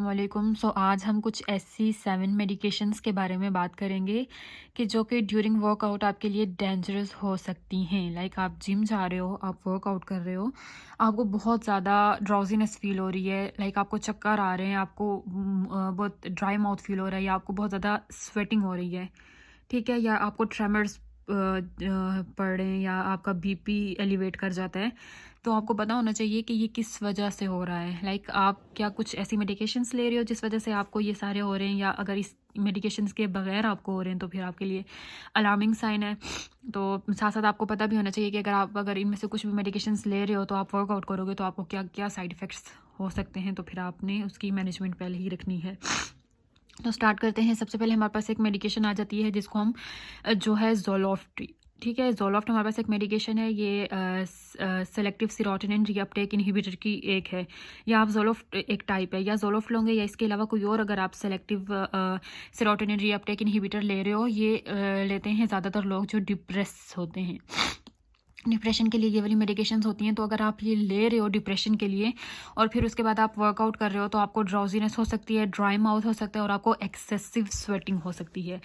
वालेकुम। आज हम कुछ ऐसी 7 मेडिकेशंस के बारे में बात करेंगे कि जो कि ड्यूरिंग वर्कआउट आपके लिए डेंजरस हो सकती हैं। लाइक आप जिम जा रहे हो, आप वर्कआउट कर रहे हो, आपको बहुत ज़्यादा ड्राउजीनेस फील हो रही है, लाइक आपको चक्कर आ रहे हैं, आपको बहुत ड्राई माउथ फील हो रहा है, या आपको बहुत ज़्यादा स्वेटिंग हो रही है, ठीक है, या आपको ट्रेमर्स पड़ रहे हैं, या आपका बीपी एलिवेट कर जाता है। तो आपको पता होना चाहिए कि ये किस वजह से हो रहा है। लाइक आप क्या कुछ ऐसी मेडिकेशंस ले रहे हो जिस वजह से आपको ये सारे हो रहे हैं, या अगर इस मेडिकेशंस के बगैर आपको हो रहे हैं तो फिर आपके लिए अलार्मिंग साइन है। तो साथ साथ आपको पता भी होना चाहिए कि अगर इनमें से कुछ भी मेडिकेशंस ले रहे हो तो आप वर्कआउट करोगे तो आपको क्या क्या साइड इफ़ेक्ट्स हो सकते हैं, तो फिर आपने उसकी मैनेजमेंट पहले ही रखनी है। तो स्टार्ट करते हैं। सबसे पहले हमारे पास एक मेडिकेशन आ जाती है जिसको हम जो है ज़ोलॉफ्ट, ठीक है, ज़ोलॉफ्ट हमारे पास एक मेडिकेशन है। ये सेलेक्टिव सीरोटोनिन रीअपटेक इनहिबिटर की एक है, या आप ज़ोलॉफ्ट एक टाइप है, या ज़ोलॉफ्ट लोगे या इसके अलावा कोई और अगर आप सेलेक्टिव सीरोटोनिन रीअपटेक इनहिबिटर ले रहे हो, ये लेते हैं ज़्यादातर लोग जो डिप्रेस होते हैं। डिप्रेशन के लिए ये वाली मेडिकेशंस होती हैं। तो अगर आप ये ले रहे हो डिप्रेशन के लिए और फिर उसके बाद आप वर्कआउट कर रहे हो तो आपको ड्राउजीनेस हो सकती है, ड्राई माउथ हो सकता है और आपको एक्सेसिव स्वेटिंग हो सकती है।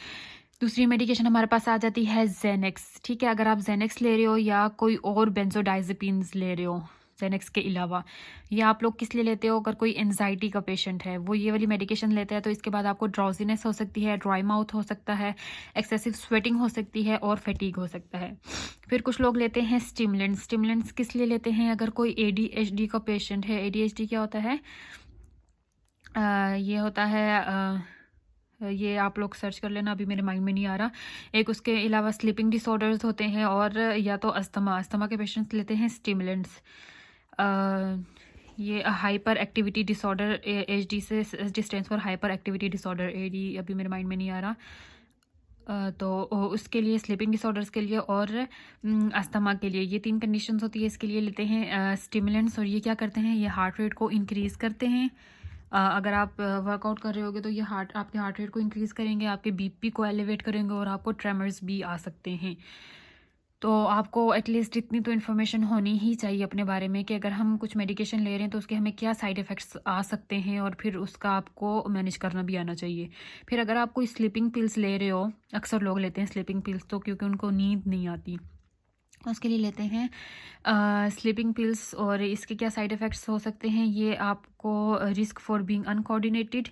दूसरी मेडिकेशन हमारे पास आ जाती है ज़ेनेक्स, ठीक है। अगर आप ज़ेनेक्स ले रहे हो या कोई और बेंजोडाइज़ेपिन्स ले रहे हो ज़ेनेक्स के अलावा, या आप लोग किस लिए लेते हो, अगर कोई एनजाइटी का पेशेंट है वो ये वाली मेडिकेशन लेता है तो इसके बाद आपको ड्राउजीनेस हो सकती है, ड्राई माउथ हो सकता है, एक्सेसिव स्वेटिंग हो सकती है और फैटीग हो सकता है। फिर कुछ लोग लेते हैं स्टिमुलेंट्स। स्टिमुलेंट्स किस लिए लेते हैं, अगर कोई एडीएचडी का पेशेंट है। एडीएचडी क्या होता है? ये होता है ये आप लोग सर्च कर लेना, अभी मेरे माइंड में नहीं आ रहा। एक उसके अलावा स्लीपिंग डिसऑर्डर्स होते हैं, और या तो अस्थमा के पेशेंट्स लेते हैं स्टिमुलेंट्स। ये hyperactivity disorder, H D से stands for hyperactivity disorder, AD अभी मेरे माइंड में नहीं आ रहा। तो उसके लिए, स्लीपिंग डिसऑर्डर्स के लिए और अस्थमा के लिए, ये 3 कंडीशंस होती है, इसके लिए लेते हैं स्टिमुलेंट्स। और ये क्या करते हैं, ये हार्ट रेट को इंक्रीज़ करते हैं। अगर आप वर्कआउट कर रहे होगे तो ये आपके हार्ट रेट को इंक्रीज़ करेंगे, आपके बीपी को एलिवेट करेंगे और आपको ट्रेमर्स भी आ सकते हैं। तो आपको एटलीस्ट इतनी तो इन्फॉर्मेशन होनी ही चाहिए अपने बारे में कि अगर हम कुछ मेडिकेशन ले रहे हैं तो उसके हमें क्या साइड इफ़ेक्ट्स आ सकते हैं, और फिर उसका आपको मैनेज करना भी आना चाहिए। फिर अगर आप कोई स्लीपिंग पिल्स ले रहे हो, अक्सर लोग लेते हैं स्लीपिंग पिल्स तो क्योंकि उनको नींद नहीं आती, उसके लिए लेते हैं स्लीपिंग पिल्स। और इसके क्या साइड इफ़ेक्ट्स हो सकते हैं, ये आपको रिस्क फॉर बीइंग अनकोऑर्डिनेटेड,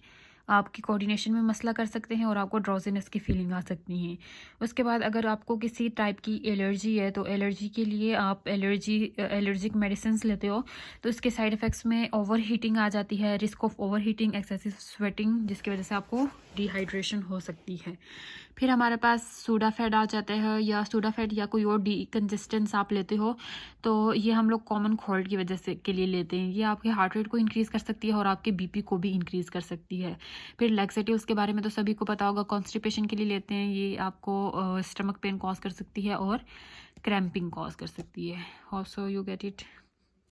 आपकी कोऑर्डिनेशन में मसला कर सकते हैं और आपको ड्राउजीनेस की फीलिंग आ सकती है। उसके बाद अगर आपको किसी टाइप की एलर्जी है तो एलर्जी के लिए आप एलर्जिक मेडिसिन्स लेते हो तो इसके साइड इफ़ेक्ट्स में ओवर हीटिंग आ जाती है, risk of over heating, excessive sweating, जिसकी वजह से आपको डिहाइड्रेशन हो सकती है। फिर हमारे पास सूडाफेड आ जाता है, या सूडाफेड या कोई और डीकंजेस्टेंट्स आप लेते हो तो ये हम लोग कॉमन कोल्ड की वजह से के लिए लेते हैं। ये आपके हार्ट रेट को इंक्रीज़ कर सकती है और आपके बीपी को भी इंक्रीज़ कर सकती है। फिर लैक्सेटिव्स के बारे में तो सभी को पता होगा, कॉन्स्टिपेशन के लिए लेते हैं। ये आपको स्टमक पेन कॉज कर सकती है और क्रैम्पिंग कॉज कर सकती है। Also you get it.